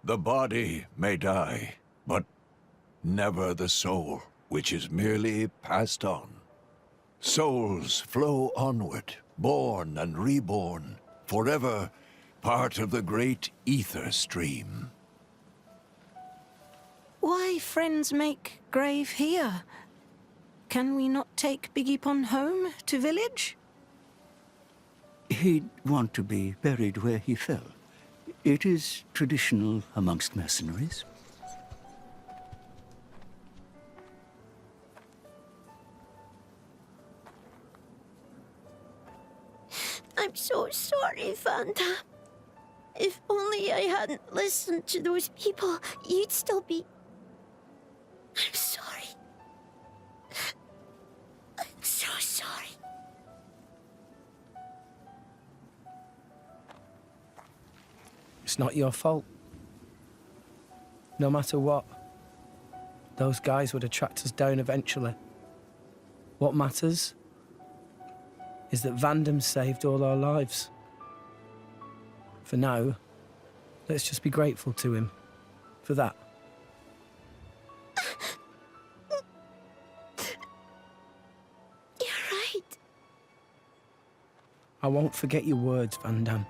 The body may die, but never the soul, which is merely passed on. Souls flow onward, born and reborn, forever part of the great ether stream. Why friends make grave here? Can we not take Biggiepon home to village? He'd want to be buried where he fell. It is traditional amongst mercenaries. I'm so sorry, Vandham. If only I hadn't listened to those people, you'd still be... I'm sorry. I'm so sorry. It's not your fault. No matter what, those guys would have tracked us down eventually. What matters is that Vandham saved all our lives. For now, let's just be grateful to him for that. You're right. I won't forget your words, Vandham.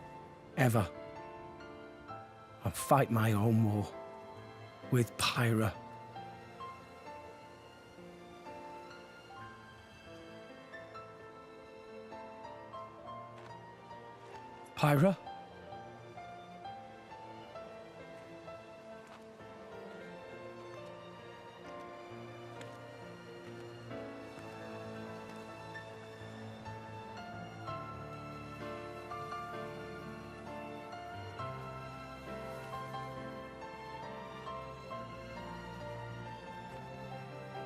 Ever. I'll fight my own war. With Pyra. Pyra?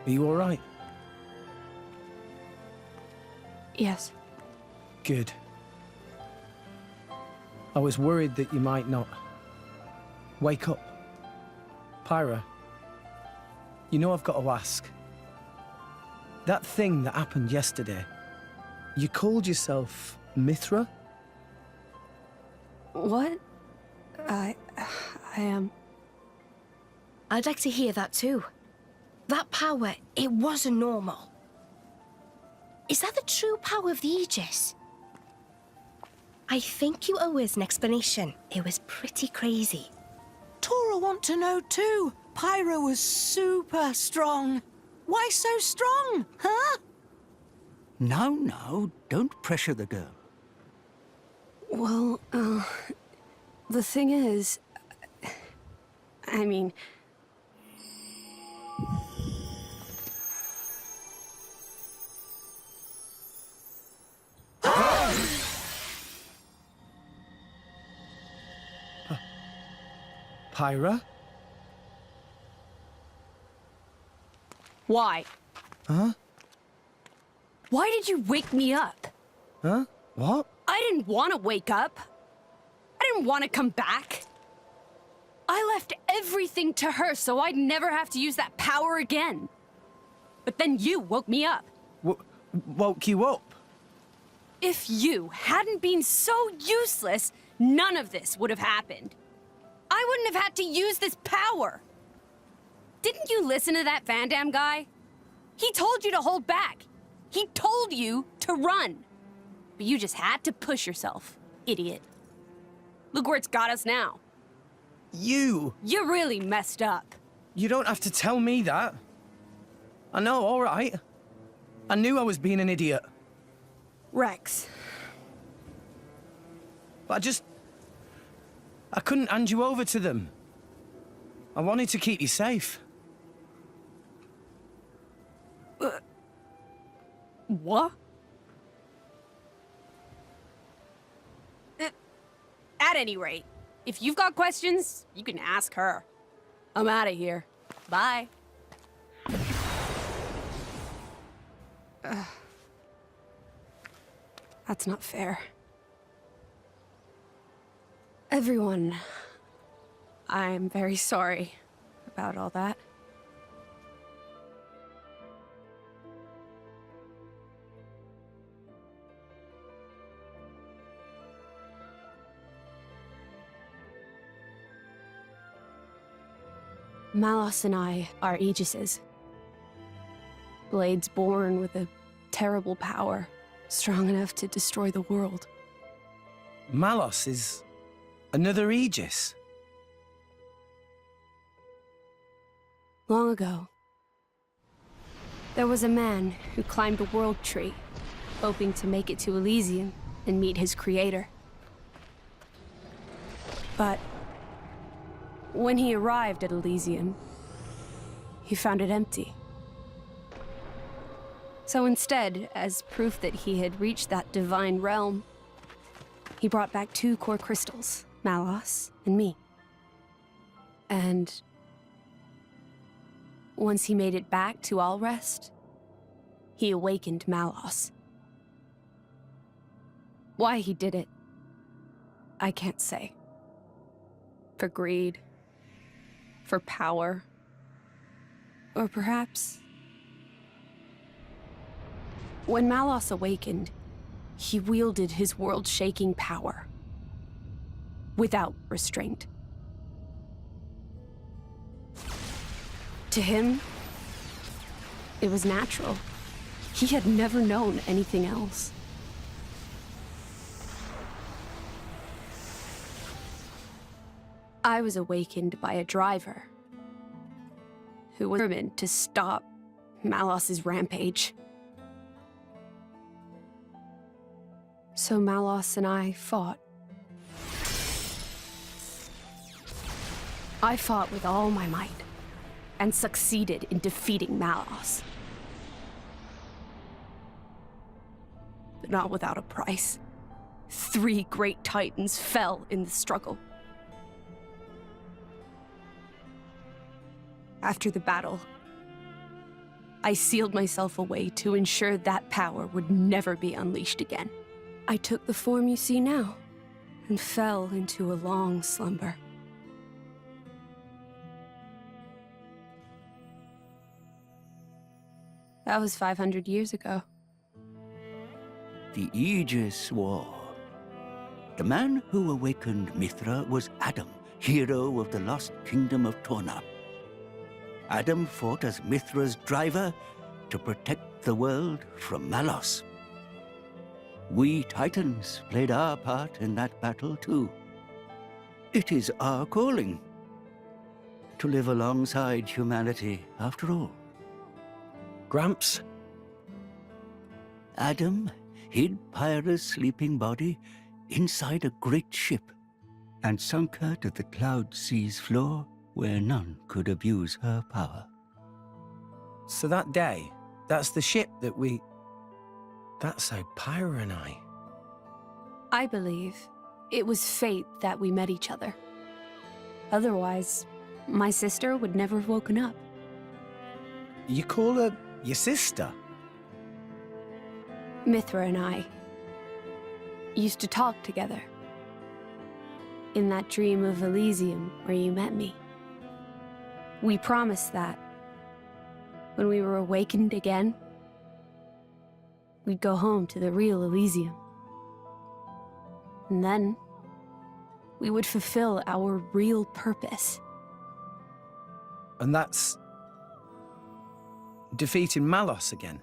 Are you all right? Yes. Good. I was worried that you might not. Wake up. Pyra, you know I've got to ask. That thing that happened yesterday, you called yourself Mithra? What? I am... I'd like to hear that too. That power, it wasn't normal. Is that the true power of the Aegis? I think you owe us an explanation. It was pretty crazy. Tora want to know too. Pyra was super strong. Why so strong, huh? No, don't pressure the girl. Well, the thing is... I mean... Pyra? Why? Huh? Why did you wake me up? Huh? What? I didn't want to wake up. I didn't want to come back. I left everything to her so I'd never have to use that power again. But then you woke me up. Woke you up? If you hadn't been so useless, none of this would have happened. I wouldn't have had to use this power. Didn't you listen to that Vandham guy? He told you to hold back. He told you to run. But you just had to push yourself, idiot. Look where it's got us now. You really messed up. You don't have to tell me that. I know, all right. I knew I was being an idiot. Rex. But I couldn't hand you over to them. I wanted to keep you safe. What? At any rate, if you've got questions, you can ask her. I'm out of here. Bye. That's not fair. Everyone, I'm very sorry about all that. Malos and I are Aegises. Blades born with a terrible power, strong enough to destroy the world. Malos is another Aegis. Long ago, there was a man who climbed the world tree, hoping to make it to Elysium and meet his creator. But when he arrived at Elysium, he found it empty. So instead, as proof that he had reached that divine realm, he brought back 2 core crystals, Malos and me. And once he made it back to Alrest, he awakened Malos. Why he did it, I can't say. For greed, for power, or perhaps... When Malos awakened, he wielded his world-shaking power without restraint. To him, it was natural. He had never known anything else. I was awakened by a driver who was determined to stop Malos's rampage. So Malos and I fought. I fought with all my might, and succeeded in defeating Malos. But not without a price. 3 great titans fell in the struggle. After the battle, I sealed myself away to ensure that power would never be unleashed again. I took the form you see now, and fell into a long slumber. That was 500 years ago. The Aegis War. The man who awakened Mithra was Adam, hero of the lost kingdom of Torna. Adam fought as Mithra's driver to protect the world from Malos. We Titans played our part in that battle too. It is our calling to live alongside humanity after all. Gramps? Adam hid Pyra's sleeping body inside a great ship and sunk her to the cloud sea's floor where none could abuse her power. So that day, that's the ship that we... That's how Pyra and I... I believe it was fate that we met each other. Otherwise, my sister would never have woken up. You call her your sister? Mithra and I used to talk together. In that dream of Elysium where you met me. We promised that when we were awakened again, we'd go home to the real Elysium. And then we would fulfill our real purpose. And that's... defeating Malos again?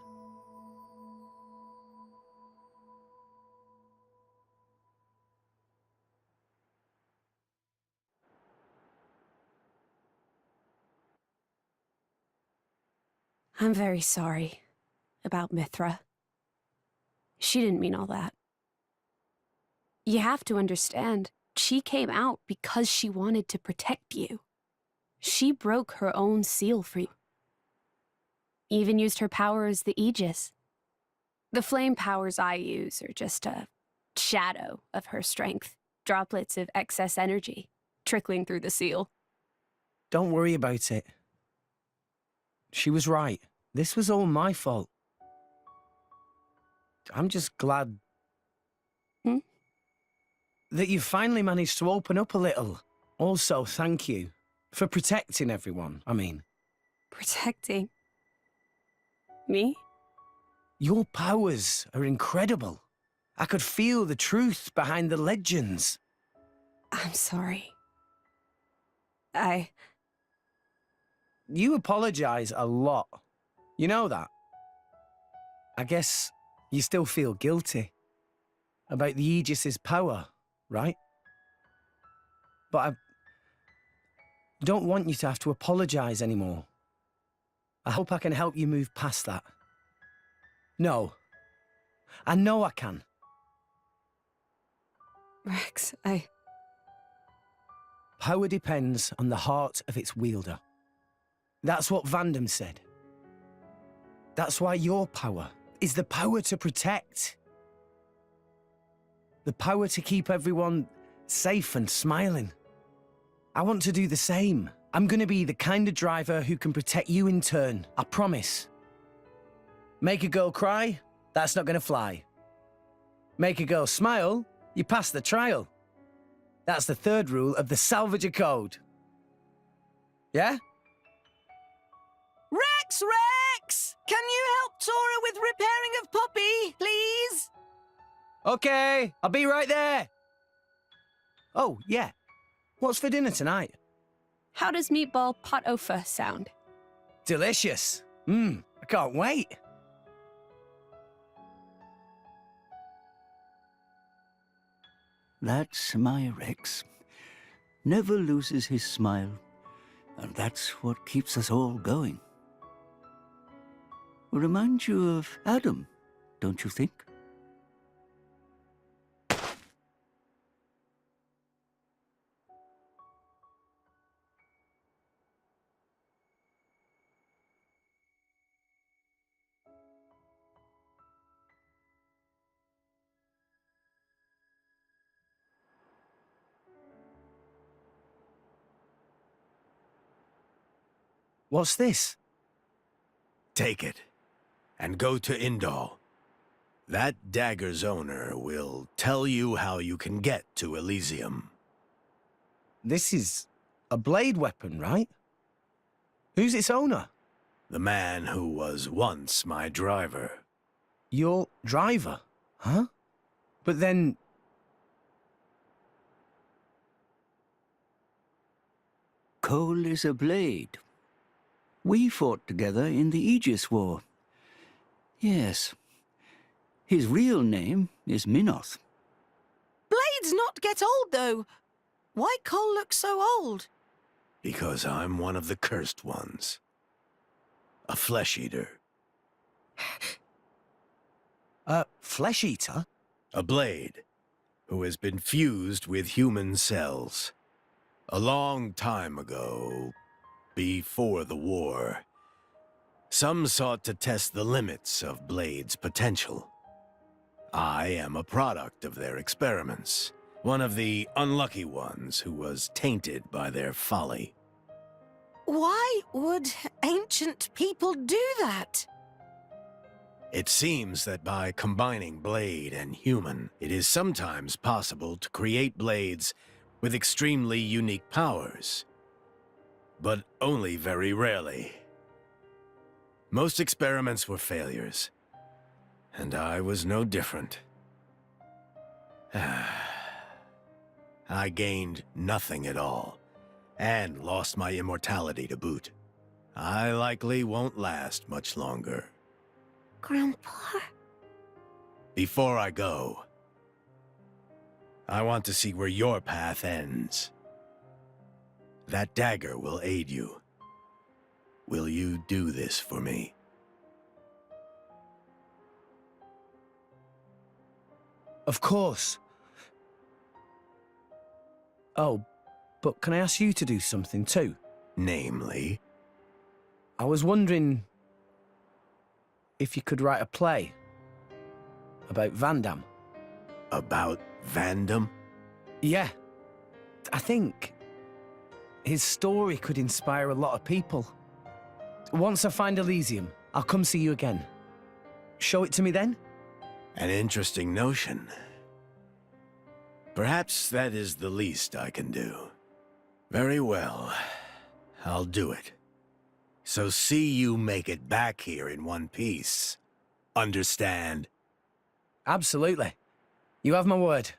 I'm very sorry about Mithra. She didn't mean all that. You have to understand, she came out because she wanted to protect you. She broke her own seal for you. Even used her power as the Aegis. The flame powers I use are just a shadow of her strength. Droplets of excess energy trickling through the seal. Don't worry about it. She was right. This was all my fault. I'm just glad... that you finally managed to open up a little. Also, thank you for protecting everyone, I mean. Protecting? Me? Your powers are incredible. I could feel the truth behind the legends. I'm sorry. you apologize a lot. You know that? I guess you still feel guilty about the Aegis's power, right? But I don't want you to have to apologize anymore. I hope I can help you move past that. No. I know I can. Rex, Power depends on the heart of its wielder. That's what Vandham said. That's why your power is the power to protect. The power to keep everyone safe and smiling. I want to do the same. I'm going to be the kind of driver who can protect you in turn, I promise. Make a girl cry? That's not going to fly. Make a girl smile? You pass the trial. That's the third rule of the Salvager Code. Yeah? Rex! Can you help Tora with repairing of Poppy, please? Okay, I'll be right there. Oh, yeah. What's for dinner tonight? how does meatball pot au feu sound? Delicious. I can't wait. That's my Rex. Never loses his smile, and that's what keeps us all going. Reminds you of Adam, don't you think? What's this? Take it, and go to Indal. That dagger's owner will tell you how you can get to Elysium. This is a blade weapon, right? Who's its owner? The man who was once my driver. Your driver, huh? But then... Cole is a blade. We fought together in the Aegis War. Yes. His real name is Minoth. Blades not get old, though. Why Cole look so old? Because I'm one of the cursed ones. A flesh-eater. Flesh eater? A blade who has been fused with human cells. A long time ago, before the war, some sought to test the limits of Blade's potential. I am a product of their experiments, one of the unlucky ones who was tainted by their folly. Why would ancient people do that? It seems that by combining Blade and human, it is sometimes possible to create blades with extremely unique powers. But only very rarely. Most experiments were failures, and I was no different. I gained nothing at all, and lost my immortality to boot. I likely won't last much longer. Grandpa? Before I go, I want to see where your path ends. That dagger will aid you. Will you do this for me? Of course. Oh, but can I ask you to do something too? Namely? I was wondering if you could write a play about Vandham. About Vandham? Yeah. I think his story could inspire a lot of people. Once I find Elysium, I'll come see you again. Show it to me then? An interesting notion. Perhaps that is the least I can do. Very well. I'll do it. So see you make it back here in one piece. Understand? Absolutely. You have my word.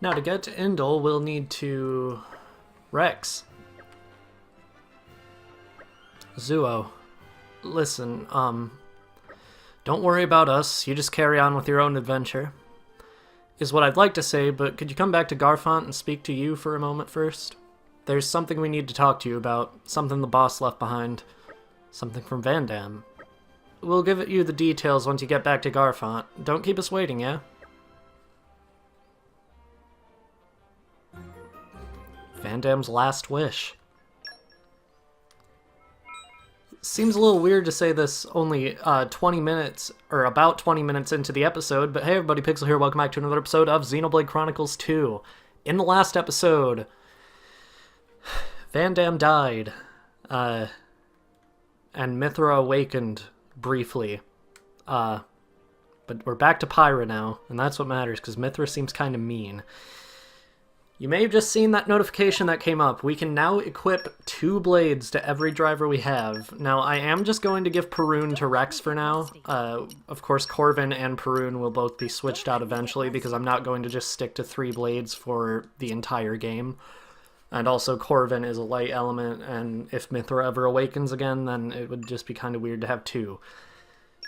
Now, to get to Indel, we'll need to... Rex. Zuo. Listen, don't worry about us. You just carry on with your own adventure. Is what I'd like to say, but could you come back to Garfont and speak to you for a moment first? There's something we need to talk to you about. Something the boss left behind. Something from Vandham. We'll give you the details once you get back to Garfont. Don't keep us waiting, yeah? Vandam's last wish. Seems a little weird to say this only 20 minutes, or about 20 minutes into the episode, but hey everybody, Pixel here, welcome back to another episode of Xenoblade Chronicles 2. In the last episode, Vandam died, and Mithra awakened briefly. But we're back to Pyra now, and that's what matters, because Mithra seems kind of mean. You may have just seen that notification that came up. We can now equip 2 blades to every driver we have. Now, I am just going to give Perun to Rex for now. Of course, Corvin and Perun will both be switched out eventually, because I'm not going to just stick to 3 blades for the entire game. And also, Corvin is a light element, and if Mithra ever awakens again, then it would just be kind of weird to have 2.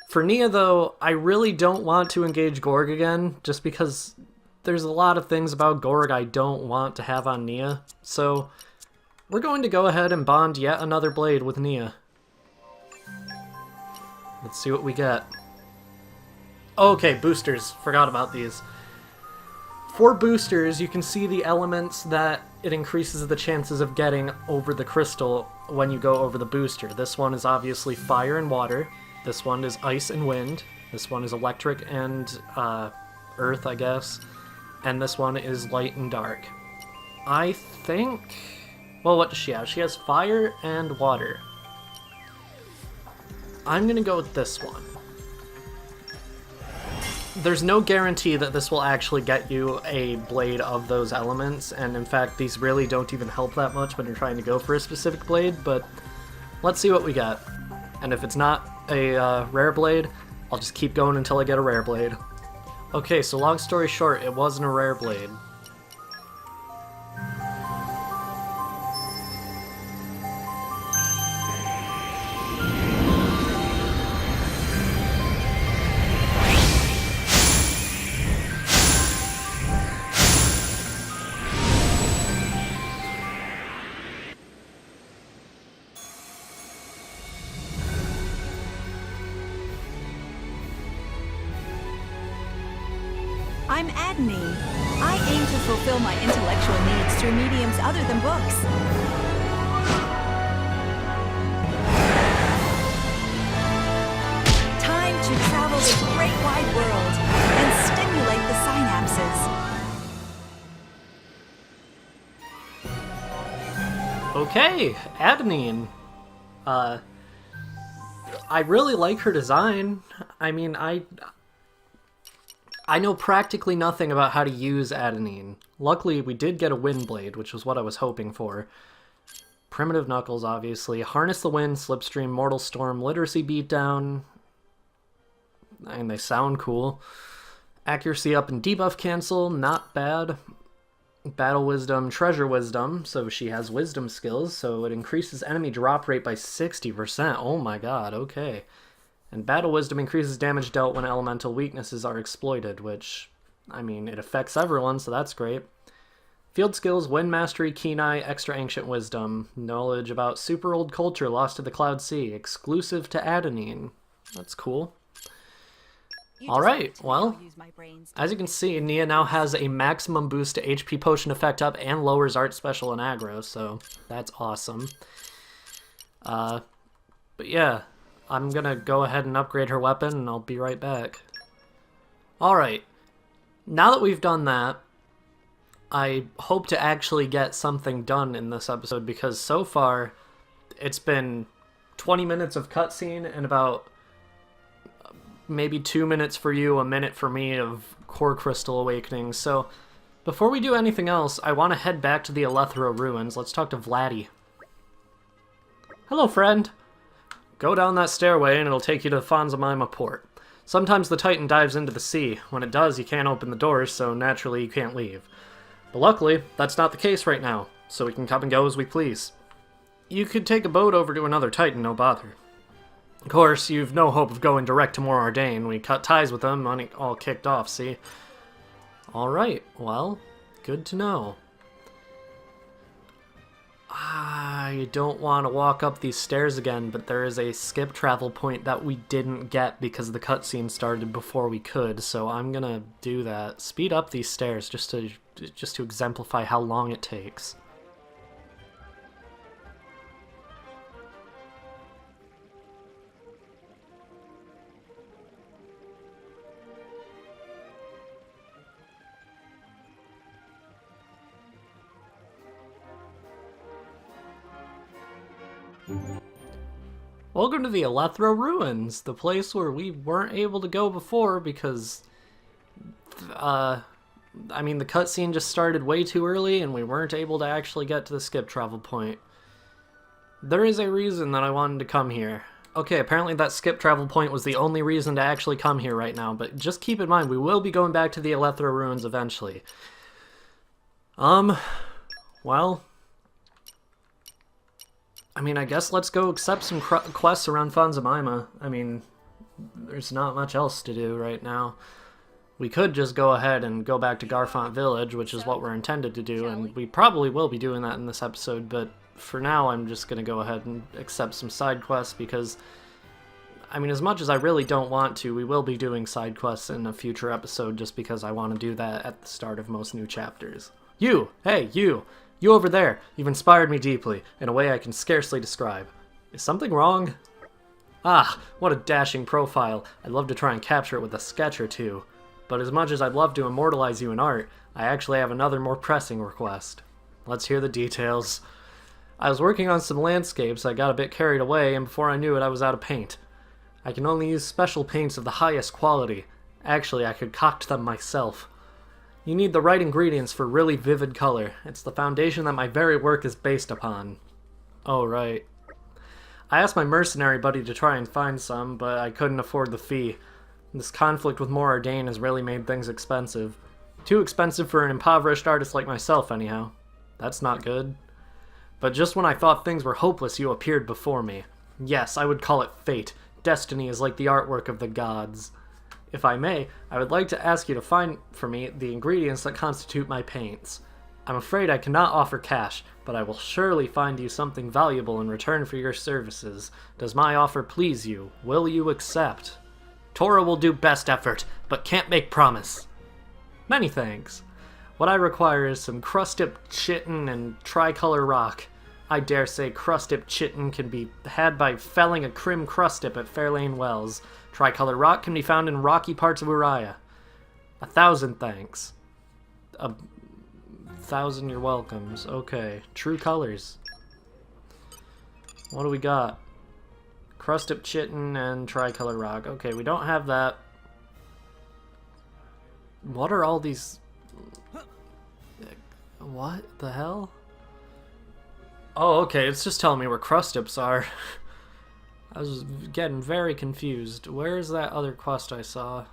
For Nia, though, I really don't want to engage Gorg again, just because there's a lot of things about Gorg I don't want to have on Nia, so we're going to go ahead and bond yet another blade with Nia. Let's see what we get. Okay, boosters. Forgot about these. For boosters, you can see the elements that it increases the chances of getting over the crystal when you go over the booster. This one is obviously fire and water. This one is ice and wind. This one is electric and earth, I guess. And this one is light and dark. I think... Well, what does she have? She has fire and water. I'm gonna go with this one. There's no guarantee that this will actually get you a blade of those elements, and in fact, these really don't even help that much when you're trying to go for a specific blade, but let's see what we get. And if it's not a rare blade, I'll just keep going until I get a rare blade. Okay, so long story short, it wasn't a rare blade. I'm Adney. I aim to fulfill my intellectual needs through mediums other than books. Time to travel the great wide world and stimulate the synapses. Okay, Adenine. I really like her design. I mean, I know practically nothing about how to use Adenine. Luckily, we did get a wind blade, which was what I was hoping for. Primitive Knuckles, obviously. Harness the Wind, Slipstream, Mortal Storm, Literacy Beatdown. And they sound cool. Accuracy up and debuff cancel, not bad. Battle Wisdom, Treasure Wisdom, so she has Wisdom skills, so it increases enemy drop rate by 60%. Oh my god, okay. And Battle Wisdom increases damage dealt when elemental weaknesses are exploited, which, I mean, it affects everyone, so that's great. Field skills, Wind Mastery, Keen Eye, Extra Ancient Wisdom. Knowledge about super old culture lost to the Cloud Sea, exclusive to Adenine. That's cool. Alright, well, as you can see, Nia now has a maximum boost to HP Potion effect up and lowers Art Special and Aggro, so that's awesome. But yeah. I'm gonna go ahead and upgrade her weapon, and I'll be right back. Alright, now that we've done that, I hope to actually get something done in this episode, because so far, it's been 20 minutes of cutscene and about maybe 2 minutes for you, a minute for me of Core Crystal Awakening. So, before we do anything else, I want to head back to the Elethra ruins. Let's talk to Vladdy. Hello, friend. Go down that stairway and it'll take you to Fanzamaima port. Sometimes the Titan dives into the sea. When it does, you can't open the doors, so naturally you can't leave. But luckily, that's not the case right now, so we can come and go as we please. You could take a boat over to another Titan, no bother. Of course, you've no hope of going direct to Mor Ardain. We cut ties with them when it all kicked off, see? Alright, well, good to know. I don't want to walk up these stairs again, but there is a skip travel point that we didn't get because the cutscene started before we could, so I'm gonna do that. Speed up these stairs just to exemplify how long it takes. Welcome to the Elethra Ruins, the place where we weren't able to go before because, I mean, the cutscene just started way too early and we weren't able to actually get to the skip travel point. There is a reason that I wanted to come here. Okay, apparently that skip travel point was the only reason to actually come here right now, but just keep in mind, we will be going back to the Elethra Ruins eventually. Well, I mean, I guess let's go accept some quests around Vandham. I mean, there's not much else to do right now. We could just go ahead and go back to Garfont Village, which is what we're intended to do, and we probably will be doing that in this episode, but for now I'm just going to go ahead and accept some side quests because, I mean, as much as I really don't want to, we will be doing side quests in a future episode just because I want to do that at the start of most new chapters. You! Hey, you! You over there, you've inspired me deeply, in a way I can scarcely describe. Is something wrong? Ah, what a dashing profile. I'd love to try and capture it with a sketch or two. But as much as I'd love to immortalize you in art, I actually have another more pressing request. Let's hear the details. I was working on some landscapes, I got a bit carried away, and before I knew it I was out of paint. I can only use special paints of the highest quality. Actually, I concoct them myself. You need the right ingredients for really vivid color. It's the foundation that my very work is based upon. Oh, right. I asked my mercenary buddy to try and find some, but I couldn't afford the fee. This conflict with Mor Ardain has really made things expensive. Too expensive for an impoverished artist like myself, anyhow. That's not good. But just when I thought things were hopeless, you appeared before me. Yes, I would call it fate. Destiny is like the artwork of the gods. If I may, I would like to ask you to find for me the ingredients that constitute my paints. I'm afraid I cannot offer cash, but I will surely find you something valuable in return for your services. Does my offer please you? Will you accept? Tora will do best effort, but can't make promise. Many thanks. What I require is some crust-dipped chitin and tricolor rock. I dare say crust-dipped chitin can be had by felling a crim crust-dip at Fairlane Wells. Tricolor rock can be found in rocky parts of Uriah. 1,000 thanks. 1,000 you're welcomes. Okay. True colors. What do we got? Crust-up chitin and tricolor rock. Okay, we don't have that. What are all these... What the hell? Oh, okay, it's just telling me where crust-ups are. I was getting very confused. Where is that other quest I saw?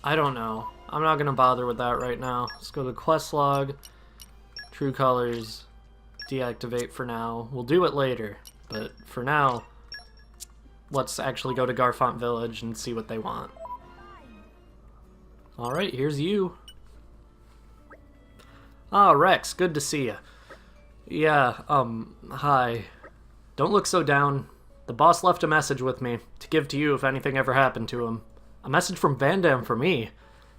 I don't know. I'm not gonna bother with that right now. Let's go to quest log, true colors, deactivate for now. We'll do it later, but for now, let's actually go to Garfont Village and see what they want. Alright, here's you. Ah, Rex, good to see you. Yeah, hi. Don't look so down. The boss left a message with me to give to you if anything ever happened to him. A message from Vandham for me.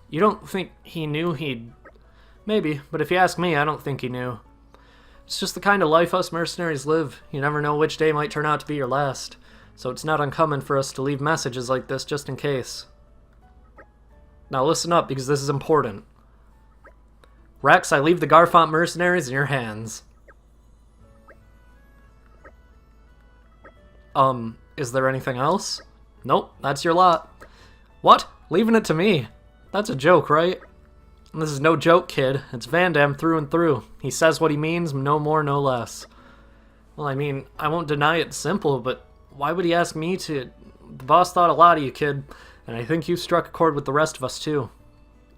You don't think he knew he'd... Maybe, but if you ask me, I don't think he knew. It's just the kind of life us mercenaries live. You never know which day might turn out to be your last. So it's not uncommon for us to leave messages like this just in case. Now listen up, because this is important. Rex, I leave the Garfont mercenaries in your hands. Is there anything else? Nope, that's your lot. What? Leaving it to me? That's a joke, right? This is no joke, kid. It's Vandham through and through. He says what he means, no more, no less. Well, I mean, I won't deny it's simple, but why would he ask me to... The boss thought a lot of you, kid, and I think you struck a chord with the rest of us, too.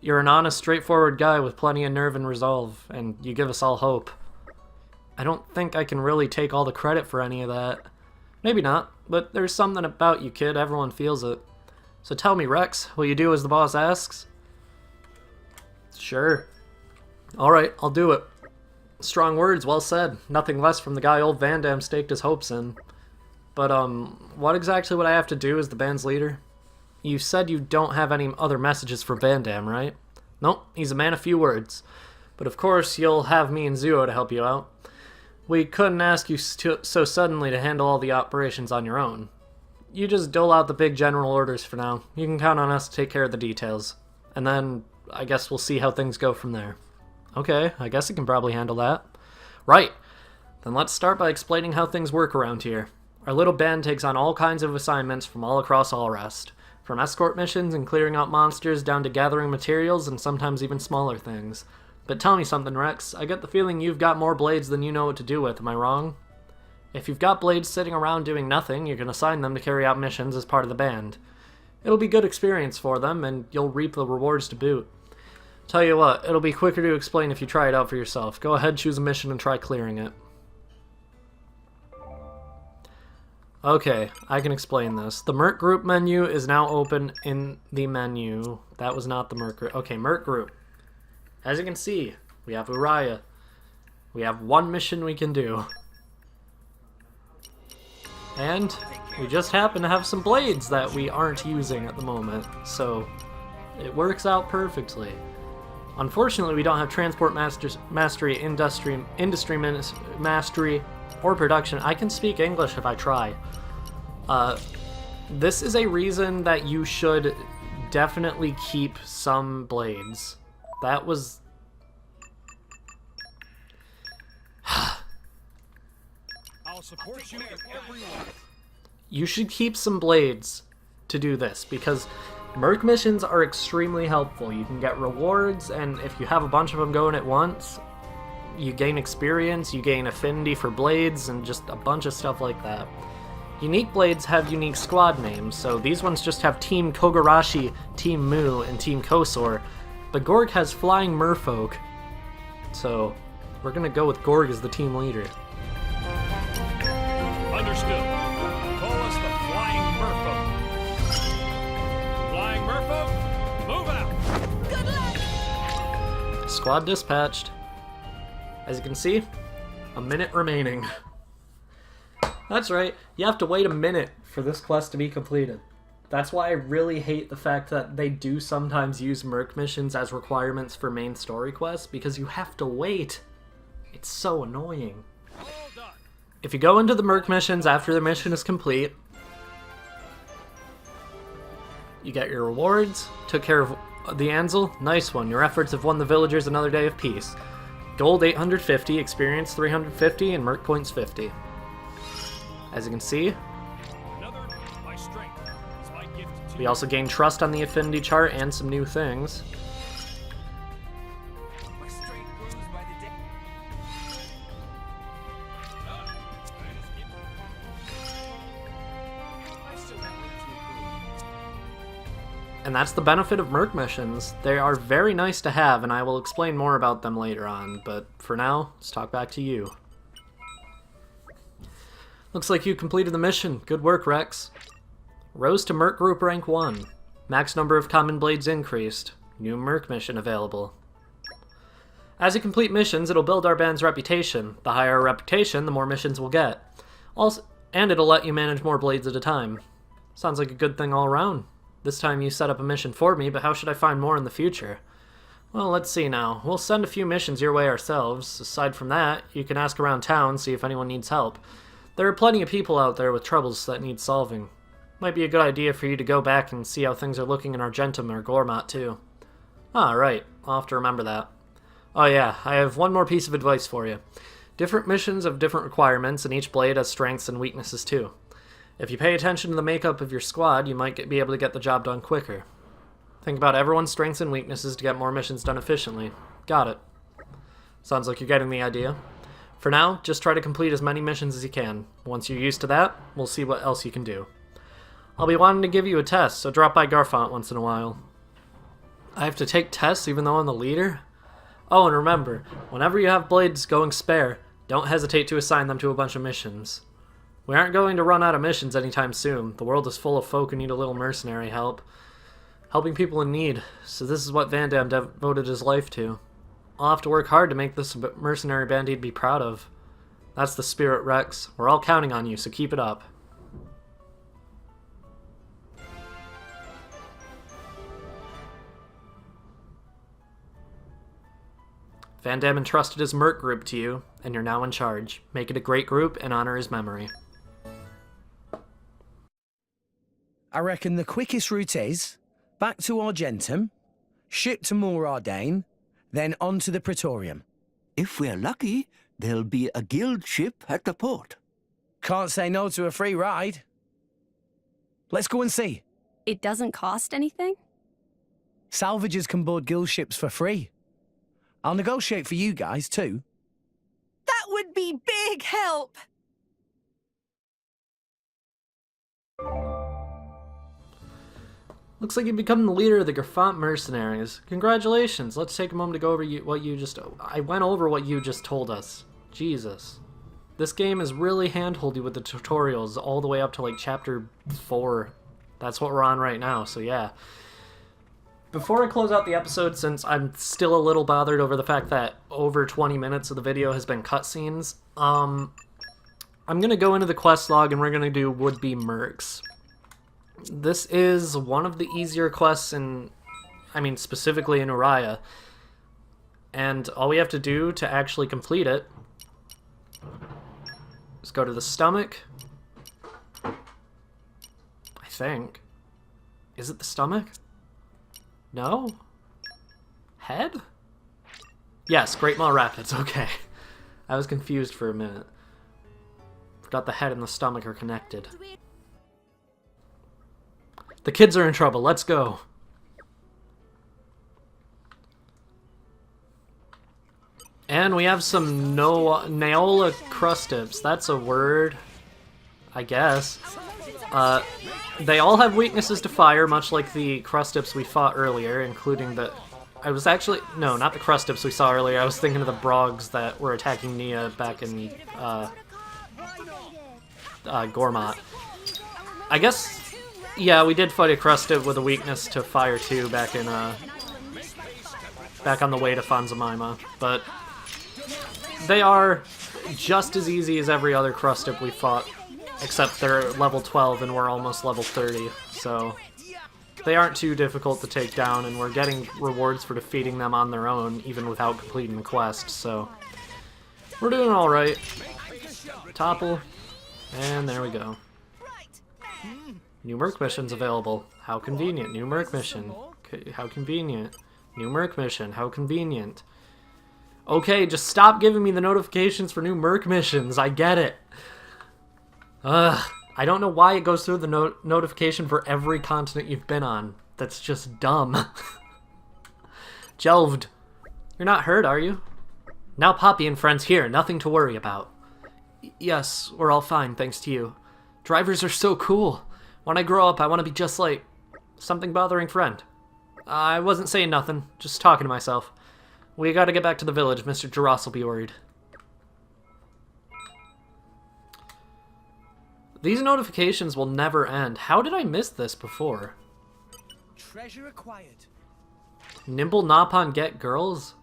You're an honest, straightforward guy with plenty of nerve and resolve, and you give us all hope. I don't think I can really take all the credit for any of that. Maybe not, but there's something about you, kid. Everyone feels it. So tell me, Rex, will you do as the boss asks? Sure. Alright, I'll do it. Strong words, well said. Nothing less from the guy old Vandham staked his hopes in. But, what exactly would I have to do as the band's leader? You said you don't have any other messages for Vandham, right? Nope, he's a man of few words. But of course, you'll have me and Zuo to help you out. We couldn't ask you so suddenly to handle all the operations on your own. You just dole out the big general orders for now. You can count on us to take care of the details. And then, I guess we'll see how things go from there. Okay, I guess I can probably handle that. Right. Then let's start by explaining how things work around here. Our little band takes on all kinds of assignments from all across Allrest. From escort missions and clearing out monsters down to gathering materials and sometimes even smaller things. But tell me something, Rex. I get the feeling you've got more blades than you know what to do with, am I wrong? If you've got blades sitting around doing nothing, you can assign them to carry out missions as part of the band. It'll be good experience for them, and you'll reap the rewards to boot. Tell you what, it'll be quicker to explain if you try it out for yourself. Go ahead, choose a mission, and try clearing it. Okay, I can explain this. The Merc Group menu is now open in the menu. That was not the Merc Group. Okay, Merc Group. As you can see, we have Uriah. We have one mission we can do. And we just happen to have some blades that we aren't using at the moment, so it works out perfectly. Unfortunately, we don't have transport mastery, industry mastery, or production. I can speak English if I try. This is a reason that you should definitely keep some blades. That was... I'll support you with everyone. You should keep some blades to do this, because Merc missions are extremely helpful. You can get rewards, and if you have a bunch of them going at once, you gain experience, you gain affinity for blades, and just a bunch of stuff like that. Unique blades have unique squad names, so these ones just have Team Kogarashi, Team Mu, and Team Kosor. But Gorg has Flying Merfolk, so we're gonna go with Gorg as the team leader. Understood. Call us the Flying Merfolk. Flying Merfolk, move out. Good luck! Squad dispatched. As you can see, a minute remaining. That's right, you have to wait a minute for this quest to be completed. That's why I really hate the fact that they do sometimes use Merc missions as requirements for main story quests, because you have to wait. It's so annoying. If you go into the Merc missions after the mission is complete, you get your rewards. Took care of the Ansel, nice one. Your efforts have won the villagers another day of peace. Gold 850, experience 350, and Merc points 50. As you can see, we also gain trust on the affinity chart and some new things. And that's the benefit of Merc missions. They are very nice to have, and I will explain more about them later on, but for now, let's talk back to you. Looks like you completed the mission. Good work, Rex. Rose to Merc Group Rank 1. Max number of common blades increased. New Merc mission available. As you complete missions, it'll build our band's reputation. The higher our reputation, the more missions we'll get. Also, and it'll let you manage more blades at a time. Sounds like a good thing all around. This time you set up a mission for me, but how should I find more in the future? Well, let's see now. We'll send a few missions your way ourselves. Aside from that, you can ask around town, see if anyone needs help. There are plenty of people out there with troubles that need solving. Might be a good idea for you to go back and see how things are looking in Argentum or Gormat, too. Ah, right. I'll have to remember that. Oh yeah, I have one more piece of advice for you. Different missions have different requirements, and each blade has strengths and weaknesses, too. If you pay attention to the makeup of your squad, you might be able to get the job done quicker. Think about everyone's strengths and weaknesses to get more missions done efficiently. Got it. Sounds like you're getting the idea. For now, just try to complete as many missions as you can. Once you're used to that, we'll see what else you can do. I'll be wanting to give you a test, so drop by Garfont once in a while. I have to take tests even though I'm the leader? Oh, and remember, whenever you have blades going spare, don't hesitate to assign them to a bunch of missions. We aren't going to run out of missions anytime soon. The world is full of folk who need a little mercenary help. Helping people in need, so this is what Vandham devoted his life to. I'll have to work hard to make this a mercenary band he'd be proud of. That's the spirit, Rex. We're all counting on you, so keep it up. Vandham entrusted his merc group to you, and you're now in charge. Make it a great group and honor his memory. I reckon the quickest route is back to Argentum, ship to Morardane, then on to the Praetorium. If we're lucky, there'll be a guild ship at the port. Can't say no to a free ride. Let's go and see. It doesn't cost anything? Salvagers can board guild ships for free. I'll negotiate for you guys, too. That would be big help. Looks like you've become the leader of the Griffant mercenaries. Congratulations. Let's take a moment to go over what you just... I went over what you just told us. Jesus. This game is really handholdy with the tutorials all the way up to like chapter 4. That's what we're on right now, so yeah. Before I close out the episode, since I'm still a little bothered over the fact that over 20 minutes of the video has been cutscenes, I'm going to go into the quest log and we're going to do would-be mercs. This is one of the easier quests specifically in Uriah. And all we have to do to actually complete it is go to the stomach. I think. Is it the stomach? No? Head? Yes, Great Maw Rapids, okay. I was confused for a minute. Forgot the head and the stomach are connected. The kids are in trouble, let's go. And we have some Neola crustips. That's a word, I guess. They all have weaknesses to fire, much like the crustips we fought earlier, including the... No, not the crustips we saw earlier. I was thinking of the Brogs that were attacking Nia back in Gormat. I guess... Yeah, we did fight a crustip with a weakness to fire too back in back on the way to Fanzamaima, but they are just as easy as every other crustip we fought, except they're level 12 and we're almost level 30, so they aren't too difficult to take down, and we're getting rewards for defeating them on their own, even without completing the quest, so we're doing alright. Topple, and there we go. New Merc missions available. How convenient. New Merc mission. How convenient. New Merc mission. How convenient. Okay, just stop giving me the notifications for new Merc missions. I get it. I don't know why it goes through the notification for every continent you've been on. That's just dumb. Jelved. You're not hurt, are you? Now Poppy and friends here. Nothing to worry about. Yes, we're all fine, thanks to you. Drivers are so cool. When I grow up, I want to be just like... something bothering friend. I wasn't saying nothing, just talking to myself. We gotta get back to the village, Mr. Duras will be worried. These notifications will never end. How did I miss this before? Treasure acquired. Nimble Napon get girls?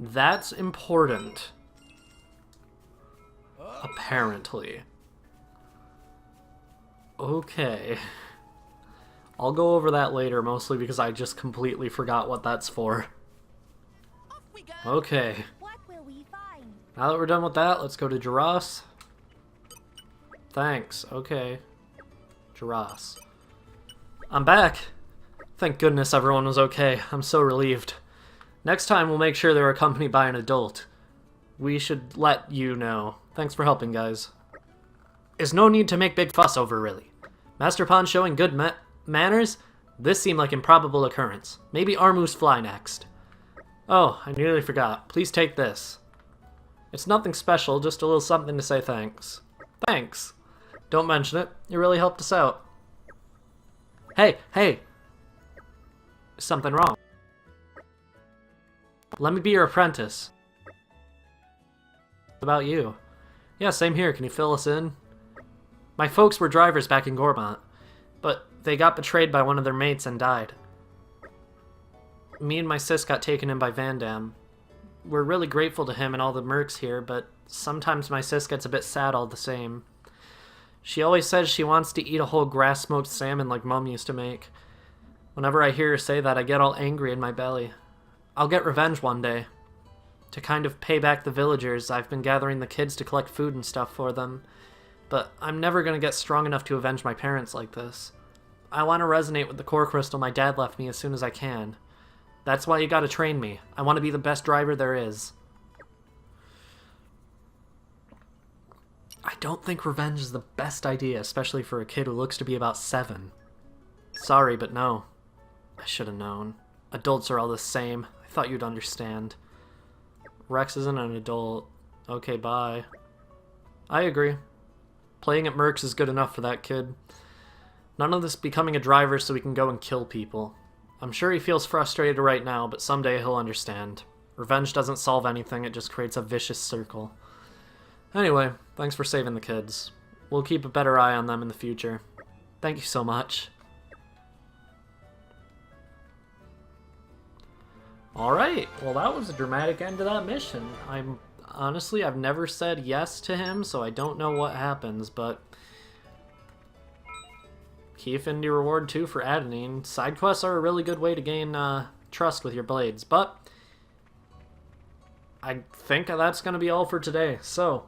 That's important. Apparently. Okay. I'll go over that later, mostly because I just completely forgot what that's for. Okay. Now that we're done with that, let's go to Duras. Thanks. Okay. Duras. I'm back. Thank goodness everyone was okay. I'm so relieved. Next time we'll make sure they're accompanied by an adult. We should let you know. Thanks for helping, guys. There's no need to make big fuss over, really. Master Pond showing good manners? This seemed like improbable occurrence. Maybe Armu's fly next. Oh, I nearly forgot. Please take this. It's nothing special, just a little something to say thanks. Thanks. Don't mention it. You really helped us out. Hey, hey! Is something wrong? Let me be your apprentice. What about you? Yeah, same here. Can you fill us in? My folks were drivers back in Gormont, but they got betrayed by one of their mates and died. Me and my sis got taken in by Vandham. We're really grateful to him and all the mercs here, but sometimes my sis gets a bit sad all the same. She always says she wants to eat a whole grass-smoked salmon like Mom used to make. Whenever I hear her say that, I get all angry in my belly. I'll get revenge one day. To kind of pay back the villagers, I've been gathering the kids to collect food and stuff for them. But I'm never going to get strong enough to avenge my parents like this. I want to resonate with the core crystal my dad left me as soon as I can. That's why you gotta train me. I want to be the best driver there is. I don't think revenge is the best idea, especially for a kid who looks to be about 7. Sorry, but no. I should have known. Adults are all the same. I thought you'd understand. Rex isn't an adult. Okay, bye. I agree. Playing at Mercs is good enough for that kid. None of this becoming a driver so we can go and kill people. I'm sure he feels frustrated right now, but someday he'll understand. Revenge doesn't solve anything, it just creates a vicious circle. Anyway, thanks for saving the kids. We'll keep a better eye on them in the future. Thank you so much. Alright, well that was a dramatic end to that mission. Honestly, I've never said yes to him, so I don't know what happens, but... Key Affinity Reward 2 for Adenine. Side quests are a really good way to gain trust with your blades, but... I think that's going to be all for today. So,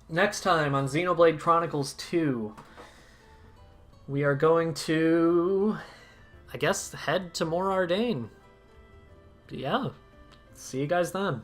next time on Xenoblade Chronicles 2, we are going to, I guess, head to Mor Ardain. Yeah, see you guys then.